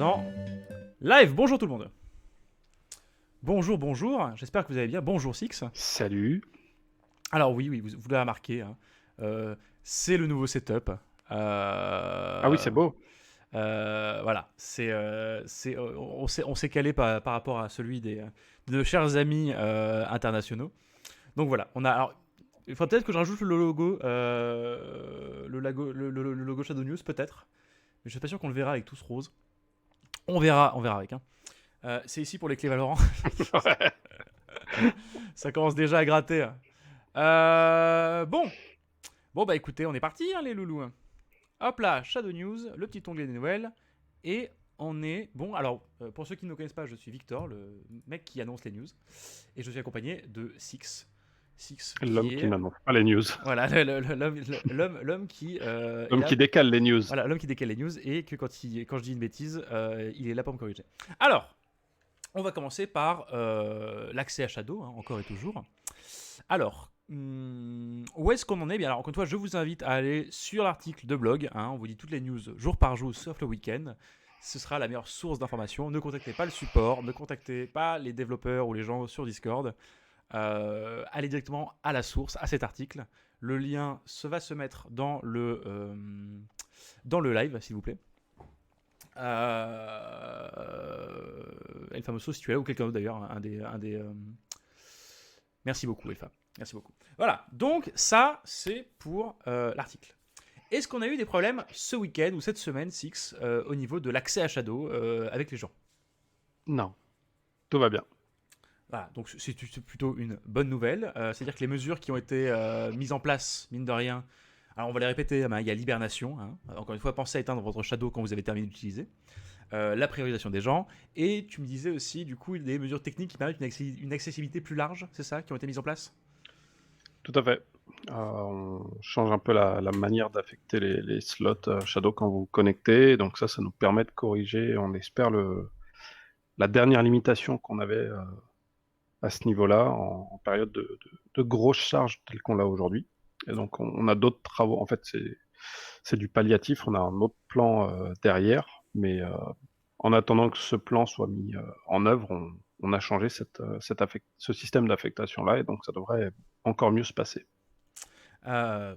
en live. Bonjour tout le monde. Bonjour, j'espère que vous allez bien. Bonjour Six. Salut. Alors oui, vous l'avez remarqué, hein, c'est le nouveau setup. Ah oui, c'est beau. Voilà, on s'est calé par rapport à celui de nos chers amis internationaux. Donc voilà, alors, il faudra peut-être que je rajoute le logo, le logo Shadow News peut-être, mais je suis pas sûr qu'on le verra avec tous rose. On verra avec. Hein. C'est ici pour les clés Valorant. Ouais. Ça commence déjà à gratter. Bon bah écoutez, on est parti les loulous. Hop là, Shadow News, le petit onglet des nouvelles. Et on est... Bon, alors, pour ceux qui ne me connaissent pas, je suis Victor, le mec qui annonce les news. Et je suis accompagné de Six. Six L'homme qui qui est... n'annonce pas les news. Voilà, l'homme qui est L'homme là... qui décale les news. Voilà, l'homme qui décale les news et que quand je dis une bêtise, il est là pour me corriger. Alors, on va commencer par l'accès à Shadow, hein, encore et toujours. Alors, où est-ce qu'on en est? Bien, alors, encore une fois, je vous invite à aller sur l'article de blog. Hein, on vous dit toutes les news jour par jour, sauf le week-end. Ce sera la meilleure source d'information. Ne contactez pas le support, ne contactez pas les développeurs ou les gens sur Discord. Allez directement à la source, à cet article. Le lien va se mettre dans le live, s'il vous plaît. El Famoso, si tu es là, ou quelqu'un d'autre d'ailleurs, un des Merci beaucoup, Elfa. Merci beaucoup. Voilà, donc ça, c'est pour l'article. Est-ce qu'on a eu des problèmes ce week-end ou cette semaine, Six, au niveau de l'accès à Shadow avec les gens? Non, tout va bien. Voilà, donc c'est plutôt une bonne nouvelle. C'est-à-dire que les mesures qui ont été mises en place, mine de rien, alors on va les répéter, il y a l'hibernation. Hein. Encore une fois, pensez à éteindre votre Shadow quand vous avez terminé d'utiliser. La priorisation des gens. Et tu me disais aussi, du coup, des mesures techniques qui permettent une accessibilité plus large, c'est ça, qui ont été mises en place? Tout à fait. On change un peu la manière d'affecter les slots Shadow quand vous vous connectez. Donc ça nous permet de corriger, on espère, la dernière limitation qu'on avait à ce niveau-là en période de grosse charge telle qu'on l'a aujourd'hui. Et donc on a d'autres travaux. En fait, c'est du palliatif. On a un autre plan derrière, mais en attendant que ce plan soit mis en œuvre, on a changé ce système d'affectation-là, et donc ça devrait encore mieux se passer.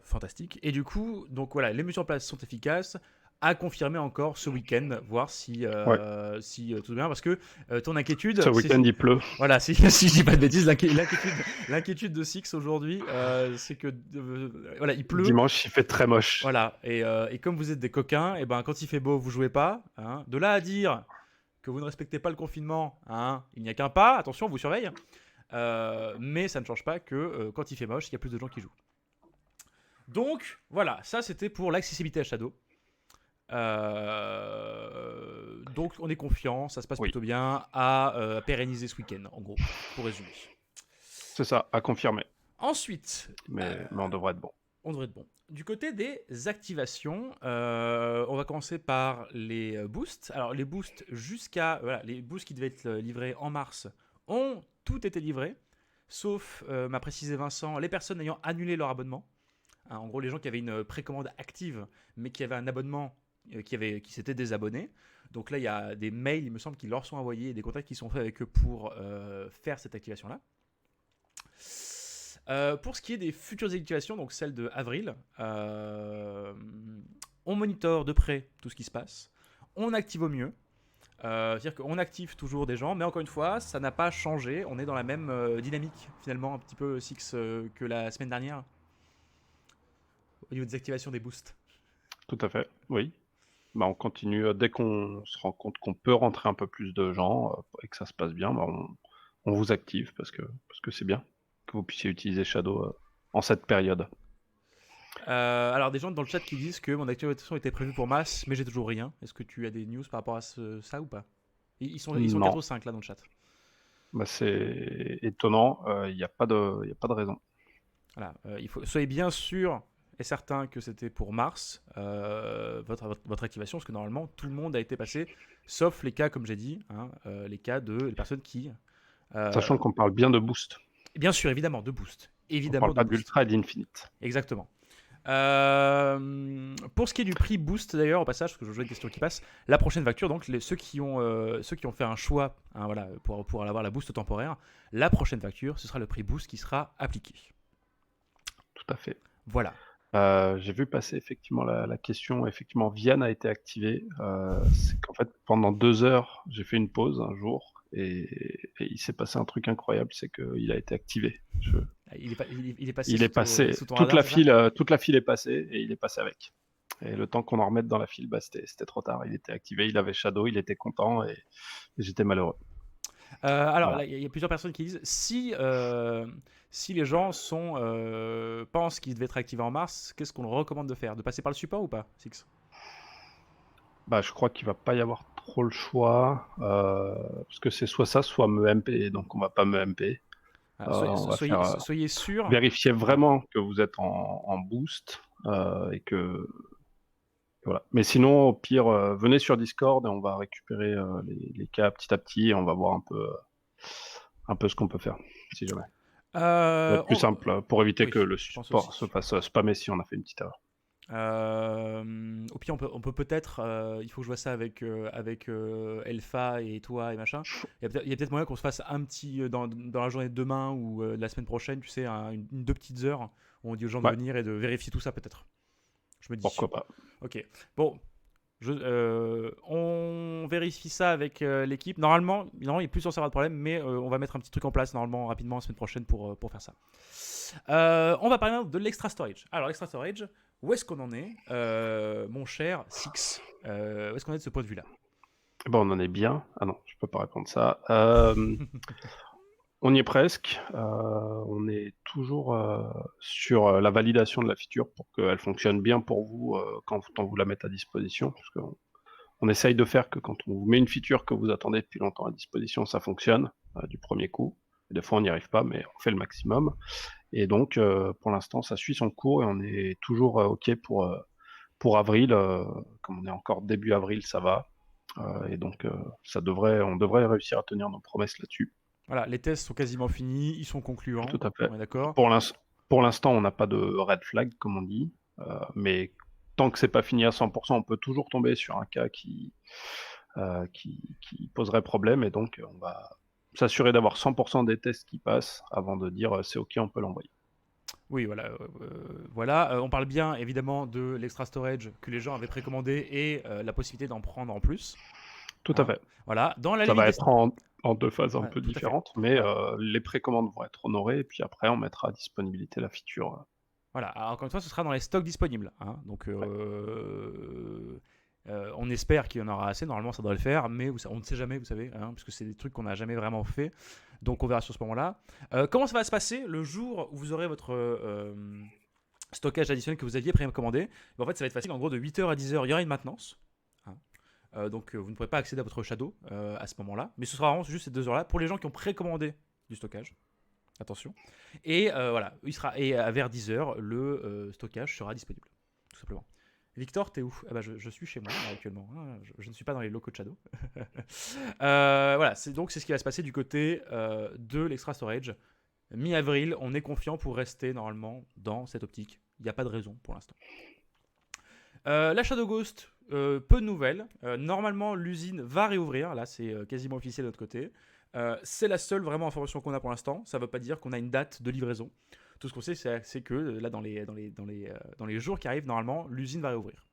Fantastique. Et du coup, donc voilà, les mesures en place sont efficaces. À confirmer encore ce week-end, voir si, Ouais, tout va bien. Parce que ton ce inquiétude, week-end il pleut. voilà, si je dis pas de bêtises, l'inquiétude de Six aujourd'hui, c'est que voilà, il pleut. Dimanche il fait très moche. Voilà, et comme vous êtes des coquins, et ben quand il fait beau, vous jouez pas. Hein. De là à dire que vous ne respectez pas le confinement, hein, il n'y a qu'un pas. Attention, on vous surveille. Mais ça ne change pas que quand il fait moche, il y a plus de gens qui jouent. Donc voilà, ça c'était pour l'accessibilité à Shadow. Donc on est confiant, ça se passe Oui, plutôt bien à pérenniser ce week-end, en gros, pour résumer. c'est ça, à confirmer. Ensuite, Mais on devrait être bon. on devrait être bon. Du côté des activations, on va commencer par les boosts. Alors les boosts voilà, les boosts qui devaient être livrés en mars ont tout été livrés, sauf, m'a précisé Vincent, les personnes ayant annulé leur abonnement. Hein, en gros, les gens qui avaient une précommande active, mais qui avaient un abonnement, qui s'étaient désabonnés. Donc là, il y a des mails, il me semble, qui leur sont envoyés et des contacts qui sont faits avec eux pour faire cette activation-là. Pour ce qui est des futures activations, donc celle de avril, on monitore de près tout ce qui se passe. On active au mieux. C'est-à-dire qu'on active toujours des gens, mais encore une fois, ça n'a pas changé. On est dans la même dynamique, finalement, un petit peu Six que la semaine dernière, au niveau des activations des boosts. Tout à fait, oui. Bah, on continue. Dès qu'on se rend compte qu'on peut rentrer un peu plus de gens et que ça se passe bien, bah, on vous active parce que c'est bien que vous puissiez utiliser Shadow en cette période. Alors, des gens dans le chat qui disent que mon activation était prévue pour mars, mais j'ai toujours rien. Est-ce que tu as des news par rapport à ça ou pas? Ils sont 4 Non, ou 5 là dans le chat. bah, c'est étonnant. Il n'y a pas de raison. Voilà, soyez bien sûr et certain que c'était pour mars, votre activation, parce que normalement tout le monde a été passé, sauf les cas, comme j'ai dit, hein, les cas de les personnes qui. Sachant qu'on parle bien de boost. Bien sûr, évidemment, de boost. On Évidemment parle de pas boost. d'ultra et d'infinite. Exactement. Pour ce qui est du prix boost d'ailleurs, au passage, parce que je vois une question qui passe, la prochaine facture, donc ceux qui ont fait un choix hein, voilà, pour avoir la boost temporaire, la prochaine facture, ce sera le prix boost qui sera appliqué. Tout à fait. Voilà. J'ai vu passer effectivement la question. Effectivement, Vian a été activé. C'est qu'en fait, pendant 2 heures, j'ai fait une pause un jour et il s'est passé un truc incroyable, c'est qu'il a été activé. Il est passé Il est passé, sous ton radar, c'est ça toute la file est passée et il est passé avec. Et le temps qu'on en remette dans la file, bah, c'était trop tard. Il était activé, il avait Shadow, il était content et j'étais malheureux. Alors, Voilà. là, il y a plusieurs personnes qui disent si les gens pensent qu'ils devaient être activés en mars, qu'est-ce qu'on leur recommande de faire? De passer par le support ou pas, Six? Bah, je crois qu'il va pas y avoir trop le choix, parce que c'est soit ça, soit me MP, donc on va pas me MP. On va Soyez sûr. vérifier Ouais. vraiment que vous êtes en boost et que voilà. Mais sinon, au pire, venez sur Discord et on va récupérer les cas petit à petit et on va voir un peu ce qu'on peut faire, si jamais. Ça va être plus On- simple pour éviter Oui, que le je pense support se aussi. fasse spammer si on a fait une petite erreur. Au pire, on peut peut-être. Il faut que je vois ça avec Elpha et toi et machin. Il y a peut-être moyen qu'on se fasse un petit dans la journée de demain ou de la semaine prochaine, tu sais, deux petites heures où on dit aux gens de Ouais, venir et de vérifier tout ça peut-être. Je me dis. pourquoi pas. Ok. Bon, on vérifie ça avec l'équipe. Normalement, il est plus censé avoir de problème, mais on va mettre un petit truc en place normalement rapidement la semaine prochaine pour faire ça. On va parler maintenant de l'extra storage. Alors, l'extra storage, où est-ce qu'on en est, mon cher Six Où est-ce qu'on est de ce point de vue-là? Bon, on en est bien. Ah non, je peux pas répondre ça. On y est presque. On est toujours sur la validation de la feature pour qu'elle fonctionne bien pour vous quand on vous la met à disposition. Parce qu'on on essaye de faire que quand on vous met une feature que vous attendez depuis longtemps à disposition, ça fonctionne du premier coup. Et des fois, on n'y arrive pas, mais on fait le maximum. Et donc, pour l'instant, ça suit son cours et on est toujours OK pour avril. Comme on est encore début avril, ça va. Et donc, on devrait réussir à tenir nos promesses là-dessus. Voilà, les tests sont quasiment finis, ils sont Tout concluants, à fait. on est d'accord. Pour pour l'instant, on n'a pas de red flag, comme on dit, mais tant que c'est pas fini à 100%, on peut toujours tomber sur un cas qui poserait problème, et donc on va s'assurer d'avoir 100% des tests qui passent avant de dire c'est OK, on peut l'envoyer. Oui, voilà. Voilà. On parle bien évidemment de l'extra storage que les gens avaient précommandé et la possibilité d'en prendre en plus. Tout à Hein. fait. Voilà. Dans la Ça limite va des. être en deux phases un Ouais, peu tout à fait. différentes, mais Voilà. les précommandes vont être honorées, et puis après, on mettra à disponibilité la feature. Voilà, alors encore une fois, ce sera dans les stocks disponibles. Hein. Donc, Ouais. on espère qu'il y en aura assez. Normalement, ça devrait le faire, mais on ne sait jamais, vous savez, hein, parce que c'est des trucs qu'on n'a jamais vraiment fait. Donc, on verra sur ce moment-là. Comment ça va se passer le jour où vous aurez votre stockage additionnel que vous aviez précommandé? En fait, ça va être facile. En gros, de 8h à 10h, il y aura une maintenance. Hein. Donc, vous ne pourrez pas accéder à votre Shadow à ce moment-là. Mais ce sera vraiment juste ces 2 heures-là pour les gens qui ont précommandé du stockage. Attention. Et voilà, vers 10h, le stockage sera disponible, tout simplement. Victor, t'es où? Ah bah, je suis chez moi là, actuellement. Hein, je ne suis pas dans les locaux de Shadow. Voilà, c'est ce qui va se passer du côté de l'extra storage. Mi-avril, on est confiant pour rester normalement dans cette optique. Il n'y a pas de raison pour l'instant. La Shadow Ghost, peu de nouvelles. Normalement, l'usine va réouvrir. Là, c'est quasiment officiel de notre côté. C'est la seule vraiment information qu'on a pour l'instant. Ça ne veut pas dire qu'on a une date de livraison. Tout ce qu'on sait, c'est que là, dans les jours qui arrivent, normalement, l'usine va réouvrir.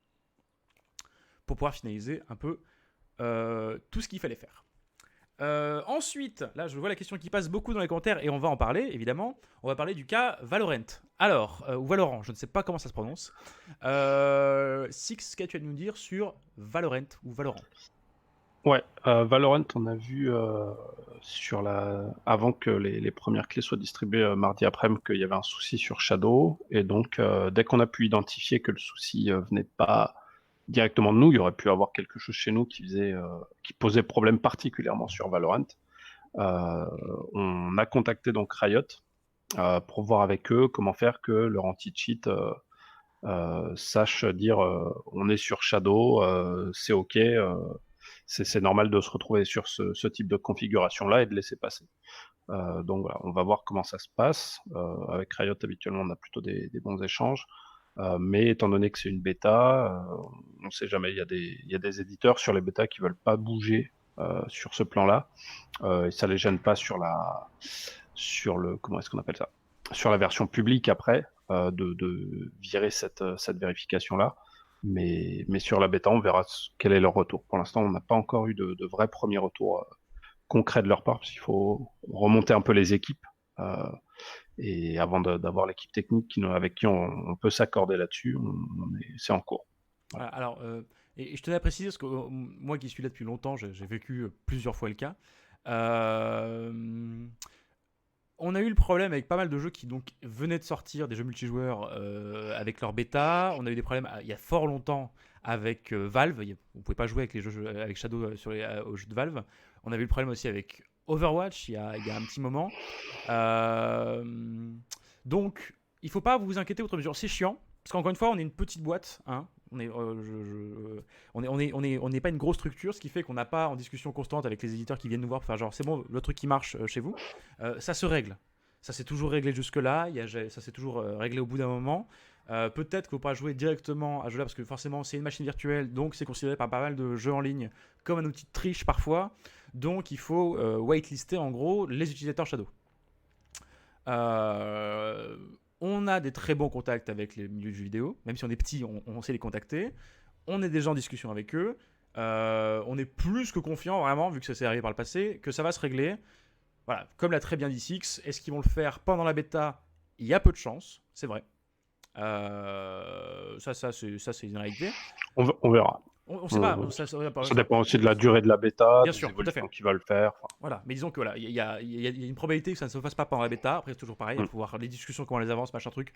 Pour pouvoir finaliser un peu tout ce qu'il fallait faire. Ensuite, là je vois la question qui passe beaucoup dans les commentaires et on va en parler évidemment. On va parler du cas Valorant. Alors, ou Valorant, je ne sais pas comment ça se prononce. Six, qu'as-tu à nous dire sur Valorant ou Valorant? Ouais, Valorant, on a vu avant que les premières clés soient distribuées mardi après-midi qu'il y avait un souci sur Shadow, et donc dès qu'on a pu identifier que le souci venait pas directement de nous, il y aurait pu avoir quelque chose chez nous qui posait problème particulièrement sur Valorant. On a contacté donc Riot pour voir avec eux comment faire que leur anti-cheat sache dire on est sur Shadow, c'est OK. C'est normal de se retrouver sur ce type de configuration-là et de laisser passer. Donc voilà, on va voir comment ça se passe. Avec Riot, habituellement, on a plutôt des bons échanges. Mais étant donné que c'est une bêta, on ne sait jamais. Il y a des éditeurs sur les bêtas qui veulent pas bouger sur ce plan-là, et ça les gêne pas sur le, comment est-ce qu'on appelle ça? Sur la version publique après, de virer cette vérification-là. Mais sur la bêta, on verra quel est leur retour. Pour l'instant, on n'a pas encore eu de vrai premier retour concret de leur part, parce qu'il faut remonter un peu les équipes. Et avant d'avoir l'équipe technique avec qui on peut s'accorder là-dessus, c'est en cours. Voilà. Alors, et je tenais à préciser, parce que moi qui suis là depuis longtemps, j'ai vécu plusieurs fois le cas. On a eu le problème avec pas mal de jeux qui donc venaient de sortir, des jeux multijoueurs avec leur bêta. On a eu des problèmes il y a fort longtemps avec Valve. Vous pouvez pas jouer avec les jeux avec Shadow aux jeux de Valve. On avait eu le problème aussi avec Overwatch il y a un petit moment. Euh, donc, il faut pas vous inquiéter outre mesure. C'est chiant parce qu'encore une fois, on est une petite boîte. Hein. On n'est pas une grosse structure, ce qui fait qu'on n'a pas en discussion constante avec les éditeurs qui viennent nous voir pour faire genre c'est bon, le truc qui marche chez vous. Ça se règle. Ça s'est toujours réglé jusque-là. Ça s'est toujours réglé au bout d'un moment. Peut-être qu'il ne faut pas jouer directement à jeu là parce que forcément c'est une machine virtuelle, donc c'est considéré par pas mal de jeux en ligne comme un outil de triche parfois. Donc il faut whitelister en gros les utilisateurs Shadow. Euh, on a des très bons contacts avec les milieux de jeux vidéo, même si on est petit, on sait les contacter. On est déjà en discussion avec eux. On est plus que confiant, vraiment, vu que ça s'est arrivé par le passé, que ça va se régler. Voilà, comme l'a très bien dit Six, est-ce qu'ils vont le faire pendant la bêta? Il y a peu de chance, c'est vrai. C'est une réalité. On verra. On sait pas. Ça dépend aussi de la durée de la bêta, Bien des sûr, tout à fait. évolutions qu'ils veulent faire. Enfin, Voilà, mais disons que voilà, il y a une probabilité que ça ne se fasse pas pendant la bêta. Après, c'est toujours pareil, il faut voir les discussions, comment elles avancent, machin truc.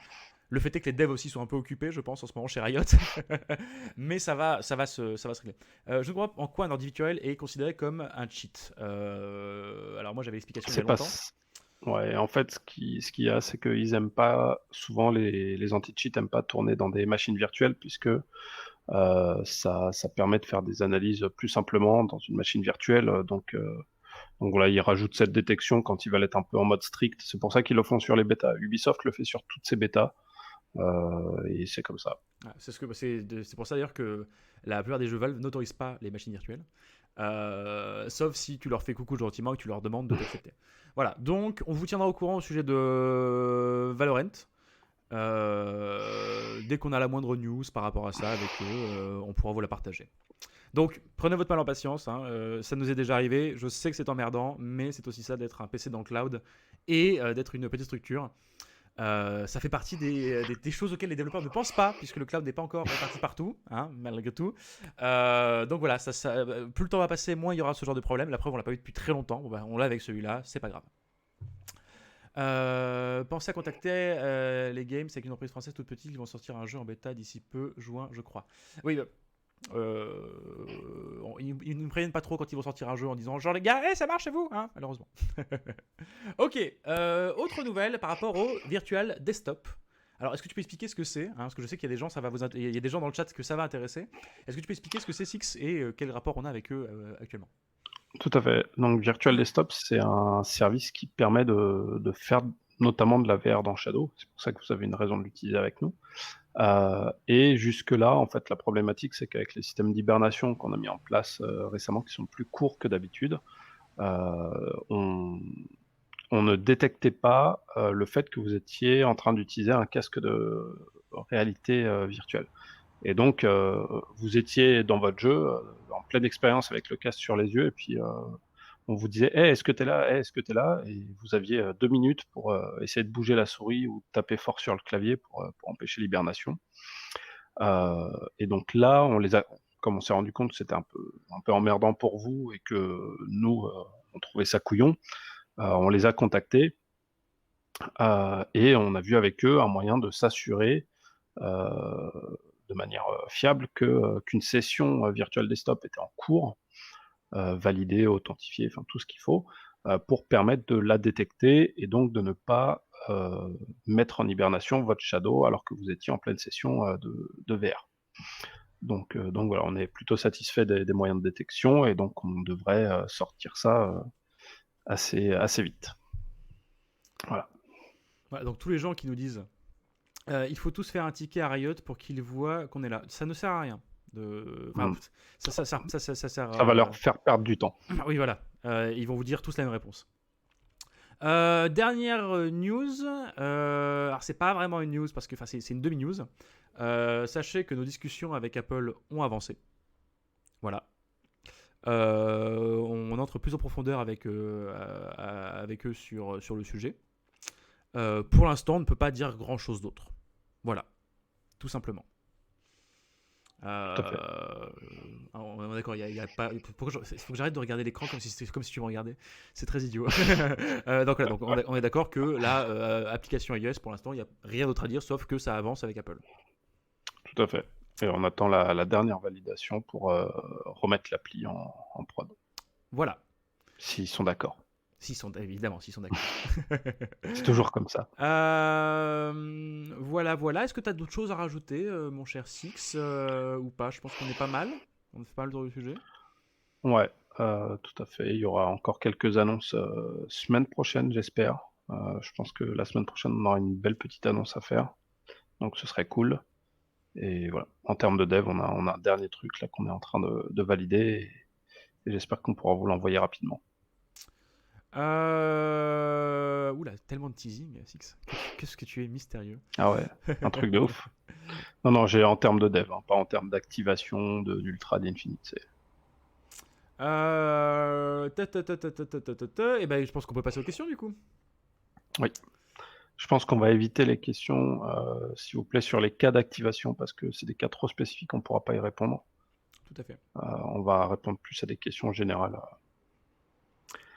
Le fait est que les devs aussi sont un peu occupés, je pense, en ce moment chez Riot. Mais ça va se régler. Je ne crois pas en quoi un ordi virtuel est considéré comme un cheat. Alors moi, j'avais l'explication il y a longtemps. Ouais, en fait, ce qu'il y a, c'est qu'ils aiment pas, souvent les anti-cheats aiment pas tourner dans des machines virtuelles, puisque ça permet de faire des analyses plus simplement dans une machine virtuelle. Donc voilà, ils rajoutent cette détection quand ils veulent être un peu en mode strict. C'est pour ça qu'ils le font sur les bêtas. Ubisoft le fait sur toutes ses bêtas, et c'est comme ça. C'est pour ça d'ailleurs que la plupart des jeux Valve n'autorisent pas les machines virtuelles. Sauf si tu leur fais coucou gentiment et que tu leur demandes de t'accepter. Voilà, donc on vous tiendra au courant au sujet de Valorant. Dès qu'on a la moindre news par rapport à ça avec eux, on pourra vous la partager. Donc prenez votre mal en patience, hein. Ça nous est déjà arrivé, je sais que c'est emmerdant, mais c'est aussi ça d'être un PC dans le cloud et d'être une petite structure. Ça fait partie des choses auxquelles les développeurs ne pensent pas, puisque le cloud n'est pas encore réparti partout, hein, malgré tout. Donc voilà, plus le temps va passer, moins il y aura ce genre de problème. La preuve, on l'a pas eu depuis très longtemps. Bon, bah, on l'a avec celui-là, c'est pas grave. Pensez à contacter les games, c'est une entreprise française toute petite qui vont sortir un jeu en bêta d'ici peu, juin, je crois. Oui, ils ne préviennent pas trop quand ils vont sortir un jeu en disant genre les gars, ça marche chez vous, hein, malheureusement. Ok, autre nouvelle par rapport au Virtual Desktop. Alors, est-ce que tu peux expliquer ce que c'est, hein, parce que je sais qu'il y a des gens, il y a des gens dans le chat que ça va intéresser. Est-ce que tu peux expliquer ce que c'est Six et quel rapport on a avec eux actuellement? Tout à fait. Donc Virtual Desktop, c'est un service qui permet de faire notamment de la VR dans Shadow. C'est pour ça que vous avez une raison de l'utiliser avec nous. Et jusque-là, en fait, la problématique, c'est qu'avec les systèmes d'hibernation qu'on a mis en place récemment, qui sont plus courts que d'habitude, on ne détectait pas le fait que vous étiez en train d'utiliser un casque de réalité virtuelle. Et donc, vous étiez dans votre jeu, en pleine expérience avec le casque sur les yeux, et puis on vous disait hey, est-ce que t'es là? Hey, est-ce que t'es là? Et vous aviez 2 minutes pour essayer de bouger la souris ou taper fort sur le clavier pour empêcher l'hibernation. Et donc là, comme on s'est rendu compte que c'était un peu emmerdant pour vous et que nous, on trouvait ça couillon, on les a contactés et on a vu avec eux un moyen de s'assurer de manière fiable qu'une session Virtual Desktop était en cours, validée, authentifiée, enfin tout ce qu'il faut, pour permettre de la détecter et donc de ne pas mettre en hibernation votre Shadow alors que vous étiez en pleine session de VR. Donc voilà, on est plutôt satisfait des moyens de détection et donc on devrait sortir ça assez vite. Voilà. Voilà, donc tous les gens qui nous disent Il faut tous faire un ticket à Riot pour qu'ils voient qu'on est là. Ça ne sert à rien. Enfin, Hmm. ça sert Ça va leur faire perdre du temps. Oui, voilà. Ils vont vous dire tous la même réponse. Dernière news. Alors, c'est pas vraiment une news parce que c'est une demi-news. Sachez que nos discussions avec Apple ont avancé. Voilà. On entre plus en profondeur avec eux sur le sujet. Pour l'instant, on ne peut pas dire grand chose d'autre. Voilà, tout simplement. Tout à fait. On est d'accord, il y a pas. Faut que j'arrête de regarder l'écran comme si tu me regardais. C'est très idiot. Donc voilà, donc on est d'accord que la application iOS, pour l'instant, il n'y a rien d'autre à dire sauf que ça avance avec Apple. Tout à fait. Et on attend la dernière validation pour remettre l'appli en prod, Voilà. s'ils sont d'accord. Évidemment, s'ils sont d'accord. C'est toujours comme ça. Voilà. Est-ce que tu as d'autres choses à rajouter, mon cher Six, ou pas? Je pense qu'on est pas mal. On a fait pas mal le tour du sujet. Ouais, tout à fait. Il y aura encore quelques annonces semaine prochaine, j'espère. Je pense que la semaine prochaine, on aura une belle petite annonce à faire. Donc ce serait cool. Et voilà. En termes de dev, on a un dernier truc là qu'on est en train de valider. Et j'espère qu'on pourra vous l'envoyer rapidement. Oula, tellement de teasing, Six. Qu'est-ce que tu es mystérieux. Ah ouais, un truc de ouf. Non, j'ai en termes de dev, hein, pas en termes d'activation d'Ultra d'Infinite. Et ben, je pense qu'on peut passer aux questions du coup. Oui. Je pense qu'on va éviter les questions, s'il vous plaît, sur les cas d'activation, parce que c'est des cas trop spécifiques, on ne pourra pas y répondre. Tout à fait. On va répondre plus à des questions générales.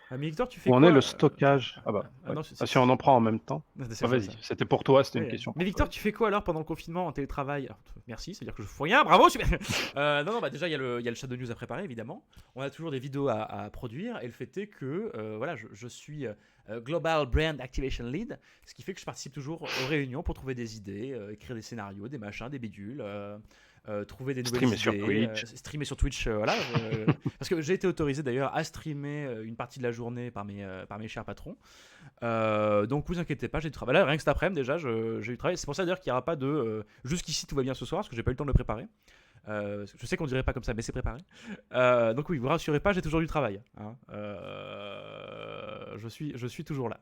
Mais Victor, tu fais Où en est quoi le stockage? Ah bah, ouais. non, Si on en prend en même temps. c'est Ah, vrai, vas-y, ça. c'était pour toi, c'était une Ouais. question Mais pour toi. Victor, tu fais quoi alors pendant le confinement en télétravail? Alors, merci, c'est-à-dire que je fous rien, bravo, super. Non, bah déjà, il y a le Shadow News à préparer, évidemment. On a toujours des vidéos à produire, et le fait est que voilà, je suis Global Brand Activation Lead, ce qui fait que je participe toujours aux réunions pour trouver des idées, écrire des scénarios, des machins, des bidules. Trouver des nouvelles Streamer sur idées, Twitch. streamer sur Twitch, voilà. Parce que j'ai été autorisé d'ailleurs à streamer une partie de la journée par mes chers patrons. Donc vous inquiétez pas, j'ai du travail. Là, rien que cet après-midi déjà, j'ai du travail. C'est pour ça d'ailleurs qu'il n'y aura pas de jusqu'ici tout va bien ce soir, parce que j'ai pas eu le temps de le préparer. Je sais qu'on dirait pas comme ça, mais c'est préparé. Donc oui, vous rassurez pas, j'ai toujours du travail. Hein. Je suis toujours là.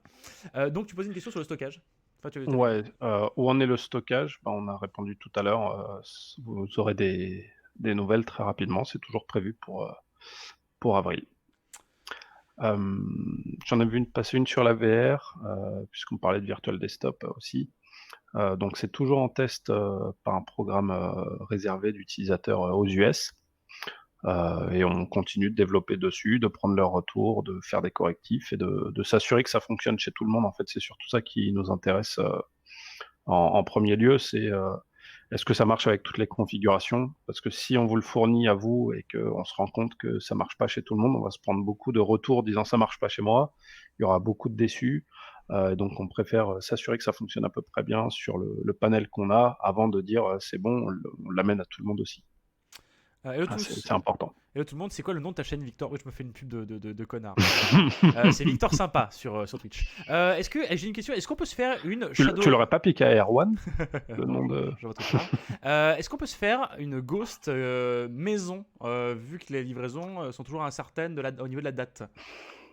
Donc tu posais une question sur le stockage. Enfin, Ouais, où en est le stockage? Bah, on a répondu tout à l'heure. Vous aurez des nouvelles très rapidement. C'est toujours prévu pour avril. J'en ai vu passer une sur la VR, puisqu'on parlait de Virtual Desktop aussi. Donc c'est toujours en test par un programme réservé d'utilisateurs aux US. Et on continue de développer dessus, de prendre leur retour, de faire des correctifs et de s'assurer que ça fonctionne chez tout le monde. En fait, c'est surtout ça qui nous intéresse en premier lieu, c'est est-ce que ça marche avec toutes les configurations? Parce que si on vous le fournit à vous et qu'on se rend compte que ça marche pas chez tout le monde, on va se prendre beaucoup de retours disant ça marche pas chez moi. Il y aura beaucoup de déçus. Donc on préfère s'assurer que ça fonctionne à peu près bien sur le panel qu'on a avant de dire c'est bon, on l'amène à tout le monde aussi. Hello Ah, tous. c'est important. Hello tout le monde, c'est quoi le nom de ta chaîne Victor? Oui, je me fais une pub de connard. C'est Victor Sympa sur Twitch. J'ai une question, est-ce qu'on peut se faire une Shadow... Tu l'aurais pas piqué à Erwan, le Non, nom de... je vois ton connard. Est-ce qu'on peut se faire une Ghost maison, vu que les livraisons sont toujours incertaines au niveau de la date?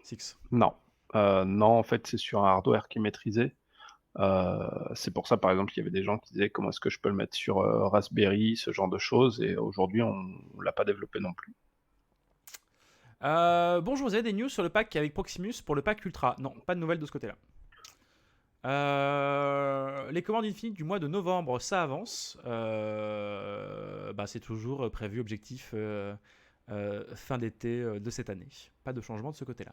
Six. Non. Non, en fait, c'est sur un hardware qui est maîtrisé. C'est pour ça, par exemple, il y avait des gens qui disaient comment est-ce que je peux le mettre sur Raspberry, ce genre de choses, et aujourd'hui, on ne l'a pas développé non plus. Bonjour, vous avez des news sur le pack avec Proximus pour le pack Ultra? Non, pas de nouvelles de ce côté-là. Les commandes Infinite du mois de novembre, ça avance. C'est toujours prévu, objectif fin d'été de cette année. Pas de changement de ce côté-là.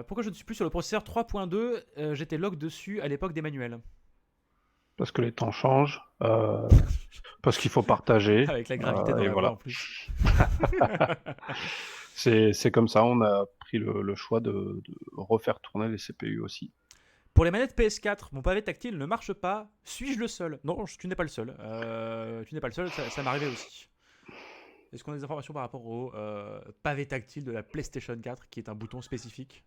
Pourquoi je ne suis plus sur le processeur 3.2? J'étais log dessus à l'époque d'Emmanuel. Parce que les temps changent, parce qu'il faut partager, Avec la gravité dans et la voix voilà. en plus. C'est comme ça, on a pris le choix de refaire tourner les CPU aussi. Pour les manettes PS4, mon pavé tactile ne marche pas. Suis-je le seul? Non, tu n'es pas le seul. Tu n'es pas le seul, ça m'arrivait aussi. Est-ce qu'on a des informations par rapport au pavé tactile de la PlayStation 4, qui est un bouton spécifique?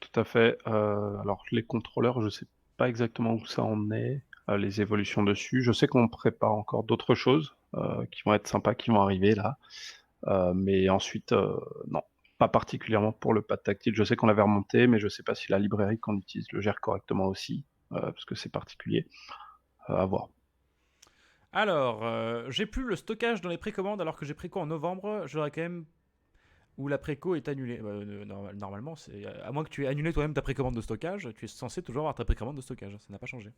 Tout tout à fait. Alors les contrôleurs, je sais pas exactement où ça en est, les évolutions dessus. Je sais qu'on prépare encore d'autres choses qui vont être sympas, qui vont arriver là. Mais ensuite, non, pas particulièrement pour le pad tactile. Je sais qu'on l'avait remonté, mais je sais pas si la librairie qu'on utilise le gère correctement aussi, parce que c'est particulier. À voir. Alors, j'ai plus le stockage dans les précommandes alors que j'ai préco en novembre. J'aurais quand même. Ou la préco est annulée. Normalement, à moins que tu aies annulé toi-même ta précommande de stockage, tu es censé toujours avoir ta précommande de stockage. Ça n'a pas changé.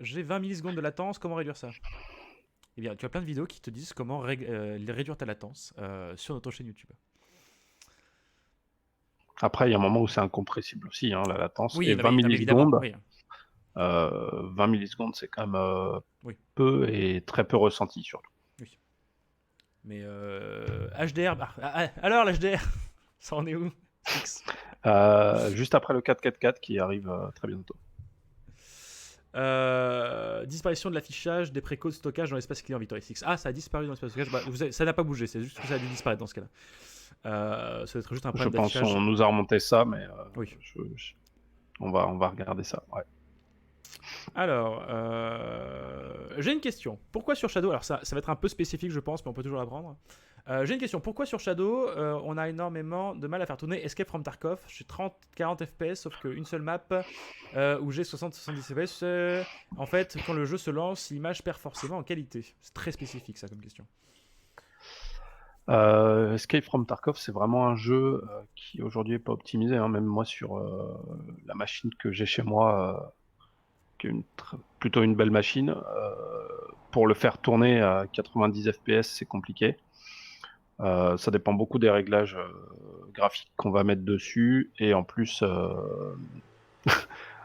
J'ai 20 millisecondes de latence. Comment réduire ça? Eh bien, tu as plein de vidéos qui te disent comment réduire ta latence sur notre chaîne YouTube. Après, il y a un moment où c'est incompressible aussi, hein, la latence. Et Oui, 20 non, mais évidemment. millisecondes, Oui. 20 millisecondes, c'est quand même Oui. peu et très peu ressenti surtout. Oui. Mais HDR, alors l'HDR, ça en est où? Juste après le 444 qui arrive très bientôt. Disparition de l'affichage des précodes de stockage dans l'espace client Victoria 6. Ah, ça a disparu dans l'espace stockage. Ça n'a pas bougé, c'est juste que ça a dû disparaître dans ce cas-là. Ça doit être juste un Je problème pense d'affichage. qu'on nous a remonté ça, mais Oui. on va regarder ça. Ouais. Alors, j'ai une question. Pourquoi sur Shadow, alors ça va être un peu spécifique je pense, mais on peut toujours l'apprendre. J'ai une question. Pourquoi sur Shadow, on a énormément de mal à faire tourner Escape from Tarkov? J'ai 30-40 FPS, sauf qu'une seule map où j'ai 60-70 FPS. En fait, quand le jeu se lance, l'image perd forcément en qualité. C'est très spécifique ça comme question. Escape from Tarkov, c'est vraiment un jeu qui aujourd'hui est pas optimisé. Hein. Même moi sur la machine que j'ai chez moi, qui est plutôt une belle machine, pour le faire tourner à 90 FPS, c'est compliqué. Ça dépend beaucoup des réglages graphiques qu'on va mettre dessus. Et en plus,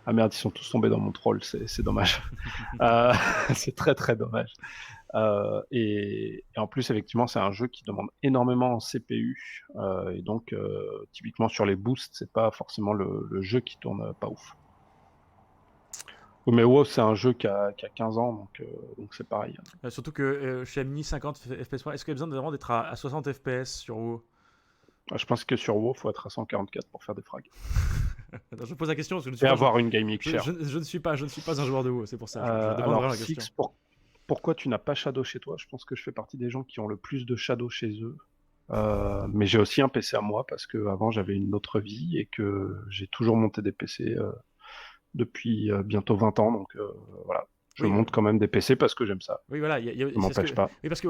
ah merde, ils sont tous tombés dans mon troll, c'est dommage. C'est très très dommage. Et en plus, effectivement, c'est un jeu qui demande énormément en CPU. Et donc, typiquement sur les boosts, c'est pas forcément le jeu qui tourne pas ouf. Mais WoW, c'est un jeu qui a 15 ans, donc c'est pareil. Surtout que chez Amini 50 FPS, est-ce qu'il y a besoin vraiment d'être à 60 FPS sur WoW? Je pense que sur WoW, faut être à 144 pour faire des frags. Attends, je pose la question parce que je ne Et suis pas, avoir une gaming je, chère. je ne suis pas un joueur de WoW, c'est pour ça. Je demande Alors, vraiment la question. Six, pourquoi tu n'as pas Shadow chez toi? Je pense que je fais partie des gens qui ont le plus de Shadow chez eux. Mais j'ai aussi un PC à moi parce que avant j'avais une autre vie et que j'ai toujours monté des PC depuis bientôt 20 ans. Donc voilà, je monte quand même des PC parce que j'aime ça. Oui, voilà, Ça m'empêche pas. Oui, parce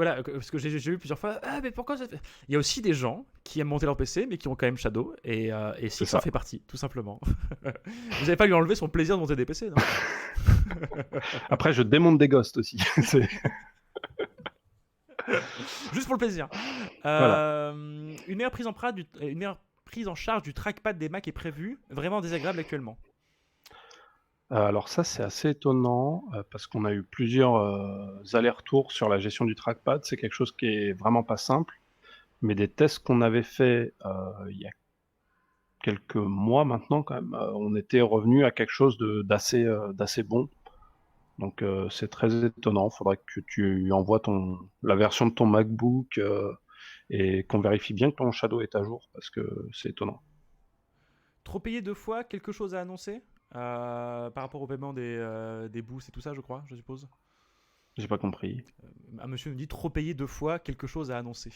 que j'ai vu plusieurs fois. Ah, mais pourquoi ça fait... Il y a aussi des gens qui aiment monter leur PC, mais qui ont quand même Shadow, et Six en fait partie, tout simplement. Vous n'avez pas lui enlever son plaisir de monter des PC, non? Après, je démonte des ghosts aussi. Juste pour le plaisir. Voilà. Une meilleure prise en charge du trackpad des Mac est prévue, vraiment désagréable actuellement. Alors ça, c'est assez étonnant parce qu'on a eu plusieurs allers-retours sur la gestion du trackpad. C'est quelque chose qui est vraiment pas simple, mais des tests qu'on avait fait il y a quelques mois maintenant, quand même, on était revenu à quelque chose d'assez bon. Donc c'est très étonnant. Il faudrait que tu envoies la version de ton MacBook et qu'on vérifie bien que ton Shadow est à jour parce que c'est étonnant. Trop payé 2 fois, quelque chose à annoncer par rapport au paiement des boosts et tout ça, je crois, je suppose. J'ai pas compris. Un monsieur nous dit trop payé 2 fois, quelque chose à annoncer.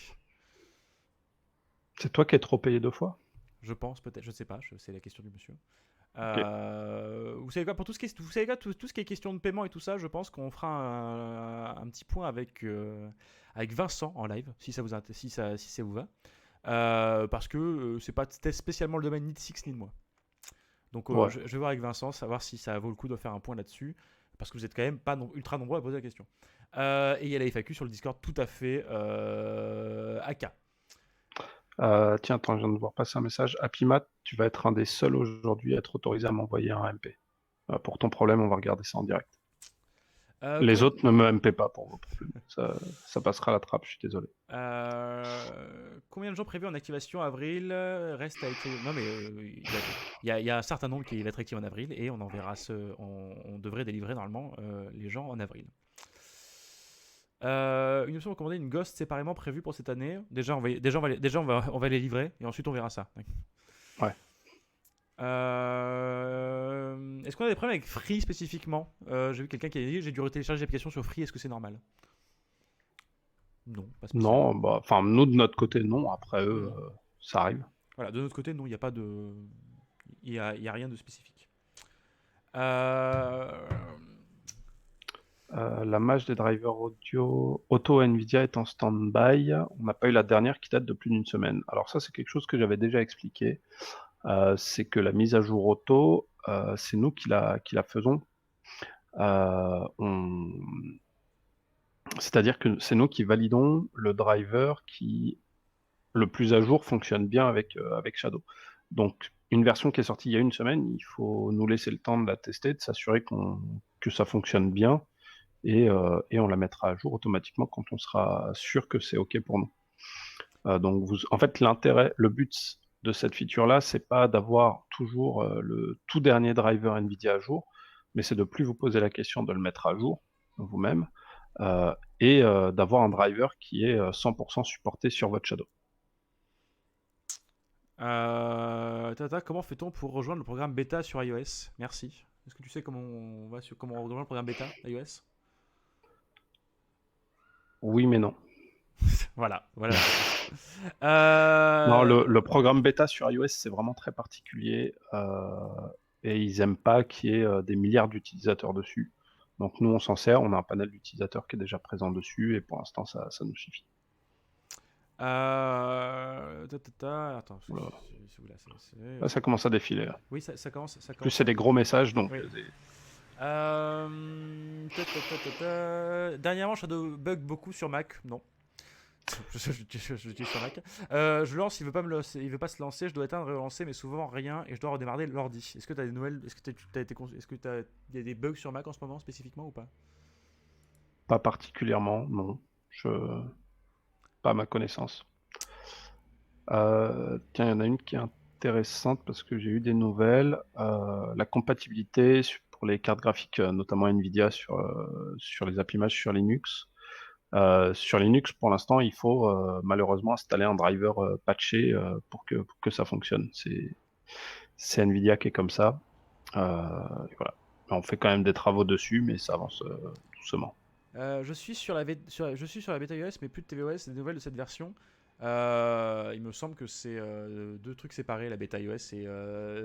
C'est toi qui es trop payé 2 fois? Je pense, peut-être, je sais pas, c'est la question du monsieur. Okay. Vous savez quoi, pour tout ce qui est, vous savez quoi, tout ce qui est question de paiement et tout ça, je pense qu'on fera un petit point avec Vincent en live, si ça vous va. Parce que c'était spécialement le domaine ni de Six ni de moi. Donc Ouais. je vais voir avec Vincent, savoir si ça vaut le coup de faire un point là-dessus, parce que vous êtes quand même pas ultra nombreux à poser la question. Et il y a la FAQ sur le Discord tout à fait AK. Tiens, attends, je viens de voir passer un message. Happymat, tu vas être un des seuls aujourd'hui à être autorisé à m'envoyer un MP. Pour ton problème, on va regarder ça en direct. Les autres ne me MP pas pour vos problèmes. Ça passera la trappe, je suis désolé. Combien de jours prévus en activation avril reste à être... Non, mais il y a un certain nombre qui va être actif en avril et on en verra on devrait délivrer normalement les gens en avril. Une option recommandée, une Ghost séparément prévue pour cette année. Déjà, on va les livrer et ensuite on verra ça. Ouais. Est-ce qu'on a des problèmes avec Free spécifiquement? J'ai vu quelqu'un qui a dit j'ai dû télécharger l'application sur Free, est-ce que c'est normal? Non, pas spécialement. Non, bah, enfin, nous de notre côté, non. Après eux, Non. ça arrive. Voilà, de notre côté, non, il n'y a pas de. Il y a rien de spécifique. Euh, La match des drivers auto Nvidia est en stand-by. On n'a pas eu la dernière qui date de plus d'une semaine. Alors ça, c'est quelque chose que j'avais déjà expliqué. C'est que la mise à jour auto, c'est nous qui la faisons. C'est-à-dire que c'est nous qui validons le driver qui, le plus à jour, fonctionne bien avec Shadow. Donc, une version qui est sortie il y a une semaine, il faut nous laisser le temps de la tester, de s'assurer que ça fonctionne bien, et on la mettra à jour automatiquement quand on sera sûr que c'est OK pour nous. Donc, en fait, le but de cette feature-là, c'est pas d'avoir toujours le tout dernier driver NVIDIA à jour, mais c'est de plus vous poser la question de le mettre à jour vous-même, et d'avoir un driver qui est 100% supporté sur votre Shadow. Tata, comment fait-on pour rejoindre le programme bêta sur iOS? Merci. Est-ce que tu sais comment on rejoint le programme bêta iOS? Oui, mais non. Voilà, voilà. Non, le programme bêta sur iOS, c'est vraiment très particulier, et ils aiment pas qu'il y ait des milliards d'utilisateurs dessus. Donc nous, on s'en sert, on a un panel d'utilisateurs qui est déjà présent dessus, et pour l'instant, ça nous suffit. Attends, Voilà. là, Là, ça commence à défiler, là. Oui, ça commence. Ça Plus commence c'est des gros messages, donc Oui. Dernièrement, Shadow bug beaucoup sur Mac. Non. Je dis sur Mac. Je lance, il veut pas se lancer. Je dois éteindre et relancer, mais souvent rien, et je dois redémarrer l'ordi. Est-ce que tu as des nouvelles? Est-ce que il y a des bugs sur Mac en ce moment spécifiquement ou pas? pas particulièrement, non. Pas à ma connaissance. Tiens, il y en a une qui est intéressante parce que j'ai eu des nouvelles. La compatibilité pour les cartes graphiques, notamment Nvidia, sur les app images sur Linux. Sur Linux, pour l'instant, il faut malheureusement installer un driver patché pour que ça fonctionne. C'est Nvidia qui est comme ça. Et voilà. On fait quand même des travaux dessus, mais ça avance doucement. Je suis sur la bêta iOS, mais plus de tvOS, des nouvelles de cette version. Il me semble que c'est deux trucs séparés, la bêta iOS et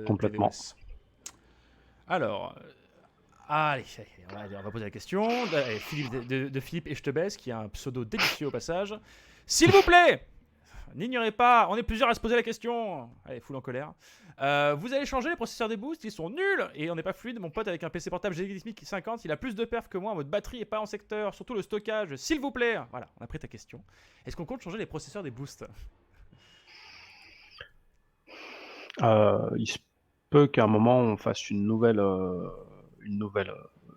Complètement. tvOS. Alors, allez, on va poser la question. Allez, Philippe de Philippe et je te baisse, qui a un pseudo délicieux au passage. S'il vous plaît, n'ignorez pas, on est plusieurs à se poser la question. Allez, foule en colère. Vous allez changer les processeurs des boosts, ils sont nuls et on n'est pas fluide. Mon pote avec un PC portable GTX 1050, il a plus de perf que moi en mode batterie et pas en secteur, surtout le stockage, s'il vous plaît. Voilà, on a pris ta question. Est-ce qu'on compte changer les processeurs des boosts? Il se peut qu'à un moment on fasse une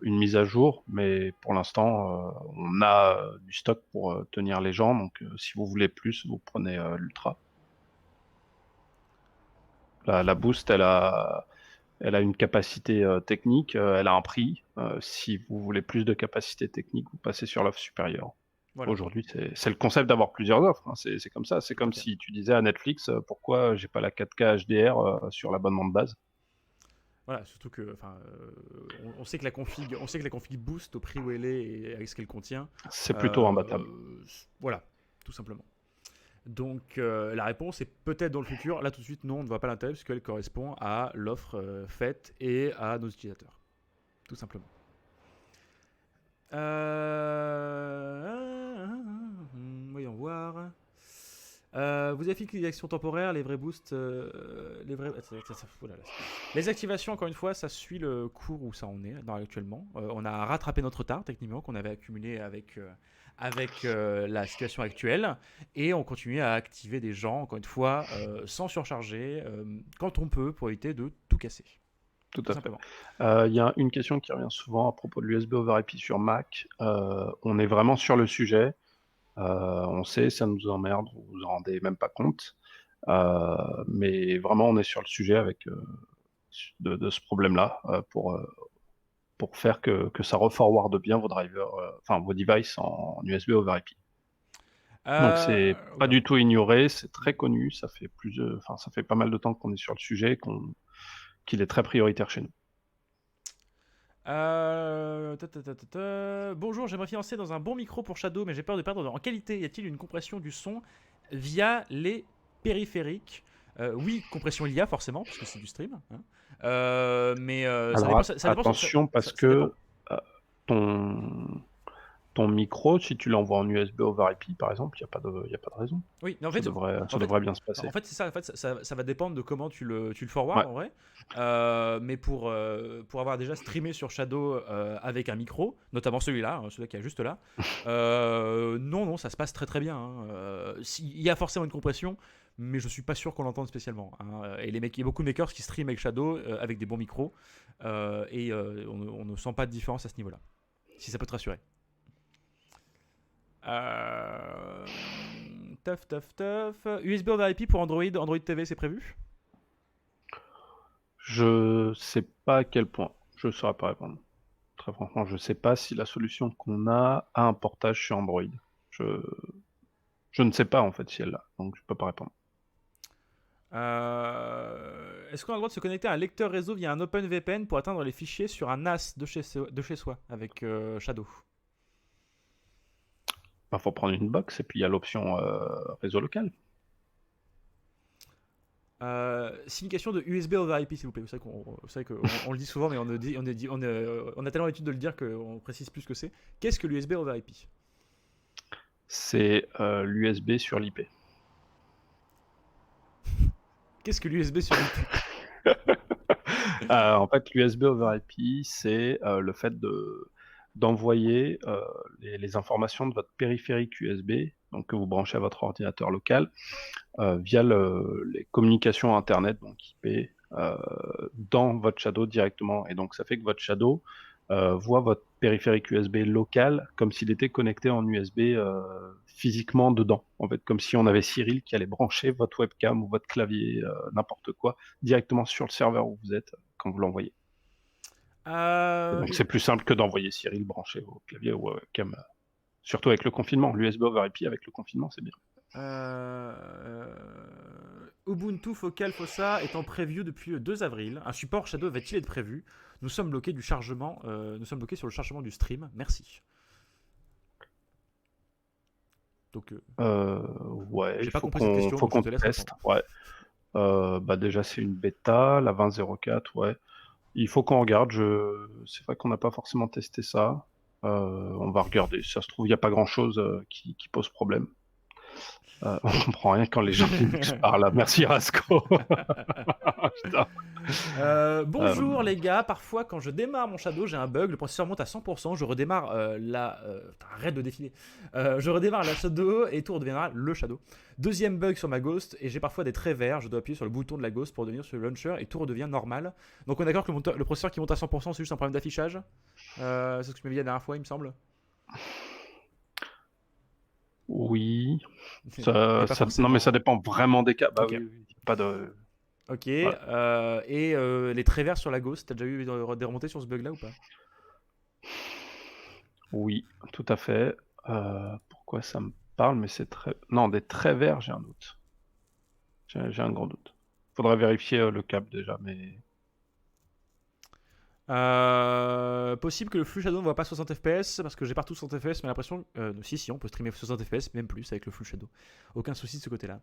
mise à jour, mais pour l'instant on a du stock pour tenir les gens. Donc si vous voulez plus, vous prenez l'Ultra. La Boost, elle a une capacité technique, elle a un prix. Si vous voulez plus de capacité technique, vous passez sur l'offre supérieure. Voilà. Aujourd'hui, c'est le concept d'avoir plusieurs offres, hein. C'est comme ça. C'est comme Ok. si tu disais à Netflix, pourquoi j'ai pas la 4K HDR sur l'abonnement de base. Voilà, surtout que, on sait que la config boost au prix où elle est et avec ce qu'elle contient. C'est plutôt Euh, imbattable. voilà, tout simplement. Donc la réponse est peut-être dans le futur. Là tout de suite, non, on ne voit pas l'intérêt puisqu'elle correspond à l'offre faite et à nos utilisateurs. Tout simplement. Voyons voir. Vous avez fait les actions temporaires, les vrais boosts, les vrais. Oh là là. Les activations, encore une fois, ça suit le cours où ça en est actuellement. On a rattrapé notre retard techniquement qu'on avait accumulé avec la situation actuelle et on continue à activer des gens, encore une fois, sans surcharger, quand on peut pour éviter de tout casser. Tout Tout à fait. simplement. Il y a une question qui revient souvent à propos de l'USB over IP sur Mac. On est vraiment sur le sujet. On sait, ça nous emmerde, vous vous en rendez même pas compte. Mais vraiment, on est sur le sujet de ce problème-là pour faire que ça reforwarde bien vos drivers, enfin vos devices en USB over IP. Donc c'est pas Oula. du tout ignoré, c'est très connu, ça fait enfin ça fait pas mal de temps qu'on est sur le sujet, qu'il est très prioritaire chez nous. Bonjour, j'aimerais financer dans un bon micro pour Shadow, mais j'ai peur de perdre en qualité. Y a-t-il une compression du son via les périphériques? Oui, compression il y a forcément, parce que c'est du stream, hein. Mais ça Alors dépend. Ça dépend. attention parce Ça dépend. que ton ton micro, si tu l'envoies en USB over IP par exemple, il y a pas de raison. Oui, mais Ça en fait, devrait bien se passer. c'est ça. En fait, ça va dépendre de comment tu le forward Ouais. en vrai. Mais pour avoir déjà streamé sur Shadow avec un micro, notamment celui-là, hein, celui qui est juste là, non, ça se passe très très bien, hein. Il y a forcément une compression, mais je suis pas sûr qu'on l'entende spécialement, hein. Et il y a beaucoup de makers qui streament avec Shadow avec des bons micros, et on ne sent pas de différence à ce niveau-là. Si ça peut te rassurer. Euh... Tough. USB over IP pour Android TV, c'est prévu? Je sais pas à quel point, je saurais pas répondre. Très franchement, je sais pas si la solution qu'on a un portage sur Android. Je, je ne sais pas en fait si elle l'a, donc je peux pas répondre. Est-ce qu'on a le droit de se connecter à un lecteur réseau via un OpenVPN pour atteindre les fichiers sur un NAS de chez soi avec Shadow? Il faut prendre une box et puis il y a l'option réseau local. Signification de USB over IP, s'il vous plaît. Vous savez qu'on on le dit souvent, mais on a tellement l'habitude de le dire qu'on précise plus ce que c'est. Qu'est-ce que l'USB over IP? C'est l'USB sur l'IP. Qu'est-ce que l'USB sur IP? En fait, l'USB over IP, c'est le fait d'envoyer les informations de votre périphérique USB, donc que vous branchez à votre ordinateur local, via les communications Internet, donc IP, dans votre Shadow directement. Et donc, ça fait que votre Shadow voit votre périphérique USB local comme s'il était connecté en USB physiquement dedans. En fait, comme si on avait Cyril qui allait brancher votre webcam ou votre clavier, n'importe quoi, directement sur le serveur où vous êtes quand vous l'envoyez. Et donc, c'est plus simple que d'envoyer Cyril brancher au clavier ou webcam. Surtout avec le confinement. L'USB over IP avec le confinement, c'est bien. Ubuntu Focal Fossa est en preview depuis le 2 avril. Un support Shadow va-t-il être prévu? Nous sommes bloqués sur le chargement du stream. Merci. Donc, Ouais, j'ai il pas compris cette question, faut donc je qu'on te laisse teste. répondre. Ouais. Bah déjà, c'est une bêta, la 20.04, ouais. Il faut qu'on regarde. C'est vrai qu'on n'a pas forcément testé ça. On va regarder. Si ça se trouve, il n'y a pas grand-chose qui pose problème. On comprend rien quand les gens Linux parlent. Merci Rasco. Putain. Bonjour les gars, parfois quand je démarre mon Shadow, j'ai un bug, le processeur monte à 100%, je redémarre arrête de défiler. Je redémarre la Shadow et tout redeviendra le Shadow. Deuxième bug sur ma Ghost, et j'ai parfois des traits verts, je dois appuyer sur le bouton de la Ghost pour devenir sur le launcher et tout redevient normal. Donc on est d'accord que le processeur qui monte à 100% c'est juste un problème d'affichage. C'est ce que tu m'avais dit la dernière fois il me semble. Oui. Mais pas Non, mais forcément. ça dépend vraiment des cas. Bah Ok. oui. Pas de. Ok, Voilà. et les traits verts sur la Ghost, t'as déjà eu des remontées sur ce bug là ou pas? Oui, tout à fait. Pourquoi ça me parle, mais c'est très. Non, des traits verts, j'ai un doute. J'ai un grand doute. Faudrait vérifier le cap déjà, mais. Possible que le flux Shadow ne voit pas 60 fps parce que j'ai partout 60 fps, mais l'impression. Si, on peut streamer 60 fps, même plus avec le flux Shadow. Aucun souci de ce côté-là.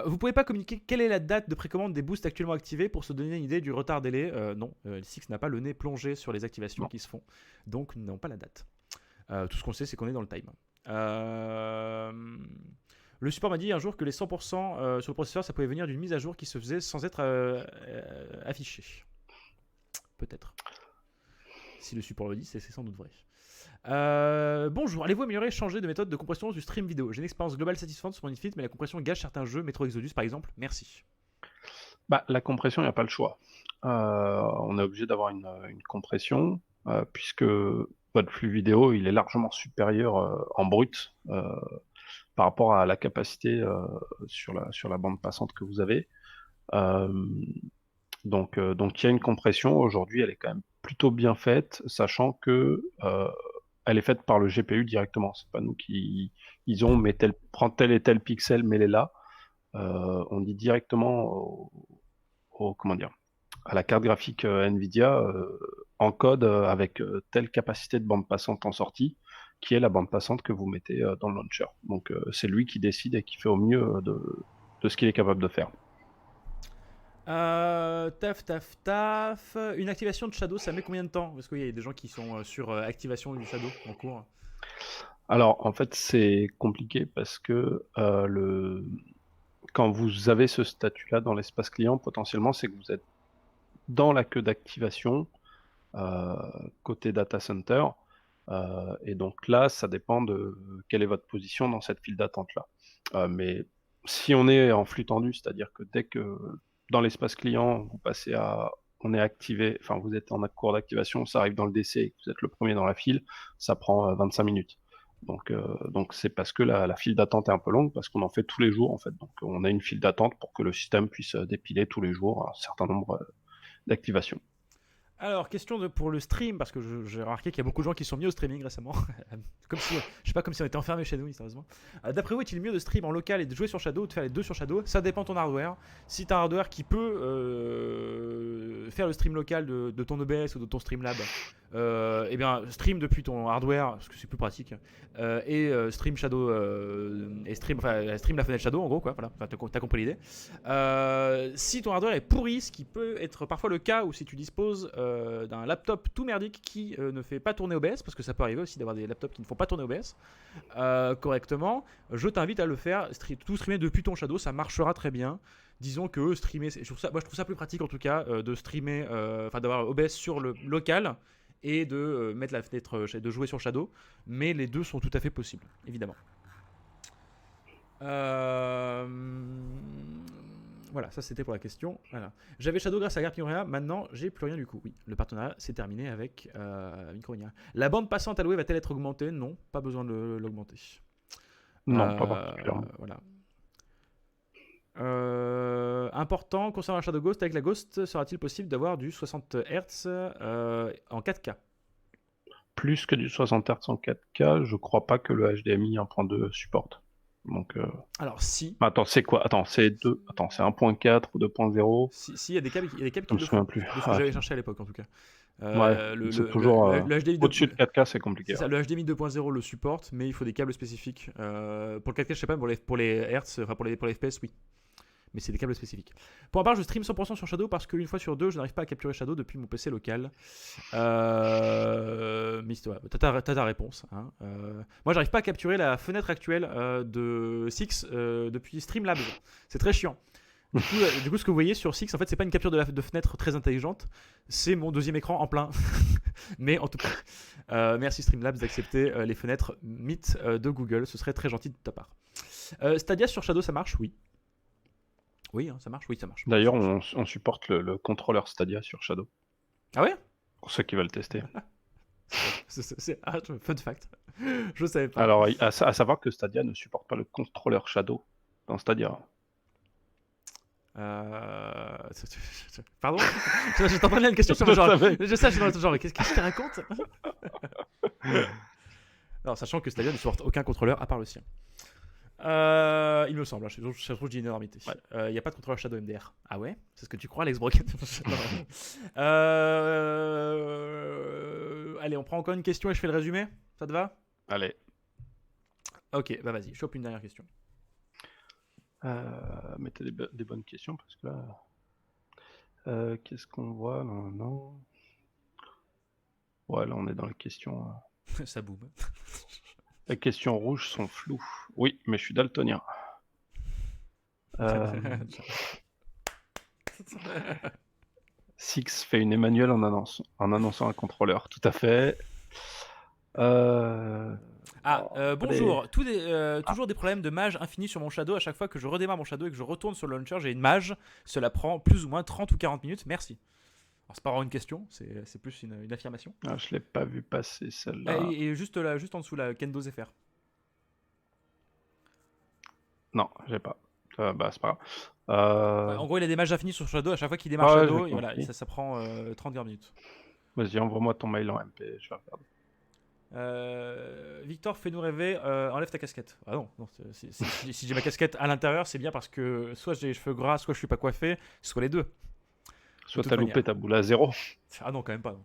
Vous pouvez pas communiquer quelle est la date de précommande des boosts actuellement activés pour se donner une idée du retard délai? Non, Six n'a pas le nez plongé sur les activations Non. qui se font, donc nous n'avons pas la date. Tout ce qu'on sait, c'est qu'on est dans le time. Le support m'a dit un jour que les 100% sur le processeur, ça pouvait venir d'une mise à jour qui se faisait sans être affichée. Peut-être. Si le support le dit, c'est sans doute vrai. Bonjour, allez-vous améliorer, changer de méthode de compression du stream vidéo? J'ai une expérience globale satisfaisante sur mon Infinite, mais la compression gâche certains jeux, Metro Exodus par exemple. Merci. Bah, la compression, il n'y a pas le choix. On est obligé d'avoir une compression, puisque votre flux vidéo, il est largement supérieur en brut par rapport à la capacité sur la bande passante que vous avez. Donc il y a une compression. Aujourd'hui, elle est quand même plutôt bien faite, sachant que elle est faite par le GPU directement. C'est pas nous qui disons prends tel et tel pixel, mets-les là. On dit directement comment dire, à la carte graphique Nvidia encode avec telle capacité de bande passante en sortie, qui est la bande passante que vous mettez dans le launcher. Donc c'est lui qui décide et qui fait au mieux de ce qu'il est capable de faire. Taf. Une activation de Shadow, ça met combien de temps? Parce qu'il y a des gens qui sont sur activation du Shadow en cours. Alors en fait c'est compliqué parce que quand vous avez ce statut-là dans l'espace client, potentiellement c'est que vous êtes dans la queue d'activation côté data center. Et donc là, ça dépend de quelle est votre position dans cette file d'attente-là. Mais si on est en flux tendu, c'est-à-dire que dès que dans l'espace client, on est activé, enfin vous êtes en cours d'activation, ça arrive dans le DC et que vous êtes le premier dans la file, ça prend 25 minutes. Donc c'est parce que la file d'attente est un peu longue, parce qu'on en fait tous les jours en fait. Donc on a une file d'attente pour que le système puisse dépiler tous les jours un certain nombre d'activations. Alors, pour le stream, parce que j'ai remarqué qu'il y a beaucoup de gens qui sont mis au streaming récemment. Comme si, je sais pas, comme si on était enfermé chez nous, sérieusement. D'après vous, est-il mieux de stream en local et de jouer sur Shadow ou de faire les deux sur Shadow? Ça dépend de ton hardware. Si tu as un hardware qui peut faire le stream local de ton OBS ou de ton Streamlab, eh bien, stream depuis ton hardware, parce que c'est plus pratique, et stream Shadow, stream la fenêtre Shadow, en gros, quoi. Voilà, t'as compris l'idée. Si ton hardware est pourri, ce qui peut être parfois le cas, ou si tu disposes d'un laptop tout merdique qui ne fait pas tourner OBS, parce que ça peut arriver aussi d'avoir des laptops qui ne font pas tourner OBS correctement, je t'invite à le faire, tout streamer depuis ton Shadow, ça marchera très bien. Disons que streamer, moi je trouve ça plus pratique en tout cas de streamer, d'avoir OBS sur le local et de mettre la fenêtre, de jouer sur Shadow, mais les deux sont tout à fait possibles, évidemment. Voilà, ça c'était pour la question. Voilà. J'avais Shadow grâce à Garpionia, maintenant j'ai plus rien du coup. Oui, le partenariat s'est terminé avec Micronia. La bande passante allouée va-t-elle être augmentée? Non, pas besoin de l'augmenter. Non, pas particulièrement. Voilà. Important, concernant la Shadow Ghost, avec la Ghost, sera-t-il possible d'avoir du 60 Hz en 4K? Plus que du 60 Hz en 4K, je crois pas que le HDMI 1.2 supporte. Donc, alors si. Attends, c'est quoi? Attends, c'est 1.4 ou 2.0? Si, il y a des câbles, qui Je me le souviens font, plus. de ce que j'avais cherché à l'époque en tout cas. Ouais, c'est toujours le HDMI au-dessus de 4K, c'est compliqué. ça, le HDMI 2.0 le supporte, mais il faut des câbles spécifiques. Pour le 4K, je sais pas, pour les Hertz, enfin pour les FPS, oui. Mais c'est des câbles spécifiques. Pour ma part, je stream 100% sur Shadow parce qu'une fois sur deux, je n'arrive pas à capturer Shadow depuis mon PC local. Mais t'as ta réponse. Hein. Moi, j'arrive pas à capturer la fenêtre actuelle de Six depuis Streamlabs. C'est très chiant. Du coup, ce que vous voyez sur Six, en fait, c'est pas une capture de fenêtre très intelligente, c'est mon deuxième écran en plein. Mais en tout cas, merci Streamlabs d'accepter les fenêtres Meet de Google, ce serait très gentil de ta part. Stadia sur Shadow, ça marche? Oui. Oui, hein, ça marche. Oui, ça marche. D'ailleurs, on supporte le contrôleur Stadia sur Shadow. Ah ouais? Pour ceux qui veulent tester. Fun fact. Je savais pas. Alors, à savoir que Stadia ne supporte pas le contrôleur Shadow dans Stadia. Pardon? J'étais en train de lire une question sur le genre. Je sais, je suis dans le genre. Qu'est-ce que tu racontes? Alors, sachant que Stadia ne supporte aucun contrôleur à part le sien. Il me semble, je trouve que je dis une énormité. Il n'y a pas de contrôleur Shadow MDR. Ah ouais? C'est ce que tu crois, Alex Brocken? Allez, on prend encore une question et je fais le résumé. Ça te va? Allez. Ok, bah vas-y, chope une dernière question. Mettez des bonnes questions parce que là. Qu'est-ce qu'on voit? Non. Ouais, là on est dans les questions. Ça boum. Les questions rouges sont floues. Oui, mais je suis daltonien. Six fait une Emmanuel en annonçant un contrôleur. Tout à fait. Bonjour. Toujours des problèmes de mage infini sur mon Shadow. À chaque fois que je redémarre mon Shadow et que je retourne sur le launcher, j'ai une mage. Cela prend plus ou moins 30 ou 40 minutes. Merci. Alors, c'est pas vraiment une question, c'est plus une affirmation. Ah, je l'ai pas vu passer celle-là. Et juste en dessous, la Kendo Zephyr. Non, j'ai pas. Bah, c'est pas grave. En gros, il a des mages infinis sur Shadow. À chaque fois qu'il démarre Shadow, et voilà, ça prend 30-40 minutes. Vas-y, envoie-moi ton mail en MP, je vais regarder. Victor, fais-nous rêver, enlève ta casquette. Ah non, non si j'ai ma casquette à l'intérieur, c'est bien parce que soit j'ai les cheveux gras, soit je suis pas coiffé, soit les deux. Soit toute t'as manière. loupé ta boule à 0. Ah non, quand même pas. Non.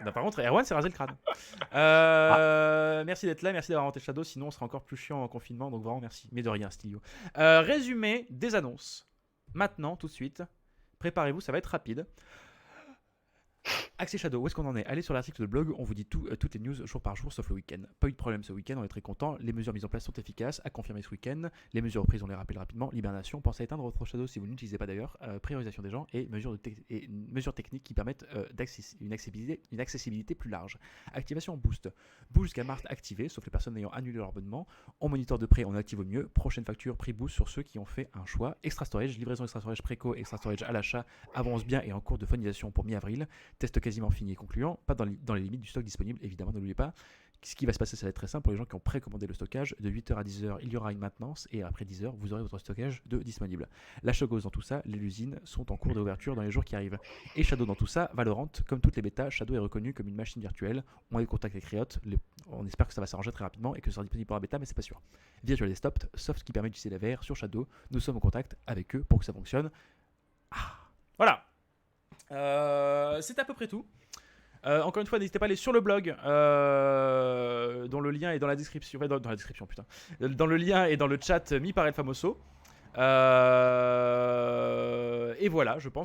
Non, par contre, Erwan s'est rasé le crâne. Merci d'être là, merci d'avoir inventé Shadow, sinon on sera encore plus chiant en confinement, donc vraiment merci. Mais de rien, Stilio. Résumé des annonces. Maintenant, tout de suite. Préparez-vous, ça va être rapide. Accès Shadow, où est-ce qu'on en est? Allez sur l'article de blog, on vous dit toutes les news jour par jour, sauf le week-end. Pas eu de problème ce week-end, on est très content. Les mesures mises en place sont efficaces, à confirmer ce week-end. Les mesures reprises, on les rappelle rapidement. Hibernation, pensez à éteindre votre Shadow si vous ne l'utilisez pas d'ailleurs. Priorisation des gens et mesures techniques qui permettent une accessibilité plus large. Activation Boost. Boost jusqu'à mars activé, sauf les personnes ayant annulé leur abonnement. On monitor de près, on active au mieux. Prochaine facture, prix Boost sur ceux qui ont fait un choix. Extra Storage, livraison Extra Storage préco, Extra Storage à l'achat, avance bien et en cours de finalisation pour mi-avril. Test quasiment fini et concluant, pas dans les limites du stock disponible, évidemment, ne l'oubliez pas. Ce qui va se passer, ça va être très simple pour les gens qui ont précommandé le stockage. De 8h à 10h, il y aura une maintenance et après 10h, vous aurez votre stockage disponible. La Shogos dans tout ça, les usines sont en cours d'ouverture dans les jours qui arrivent. Et Shadow dans tout ça, Valorant, comme toutes les bêtas, Shadow est reconnu comme une machine virtuelle. On a des contacts avec Riot, on espère que ça va s'arranger très rapidement et que ce sera disponible pour la bêta, mais c'est pas sûr. Virtual Desktop, soft qui permet d'utiliser la VR sur Shadow. Nous sommes en contact avec eux pour que ça fonctionne. Voilà. C'est à peu près tout. Encore une fois, n'hésitez pas à aller sur le blog, dont le lien est dans la description. Dans la description, putain. Dans le lien et dans le chat mis par El Famoso. Et voilà, je pense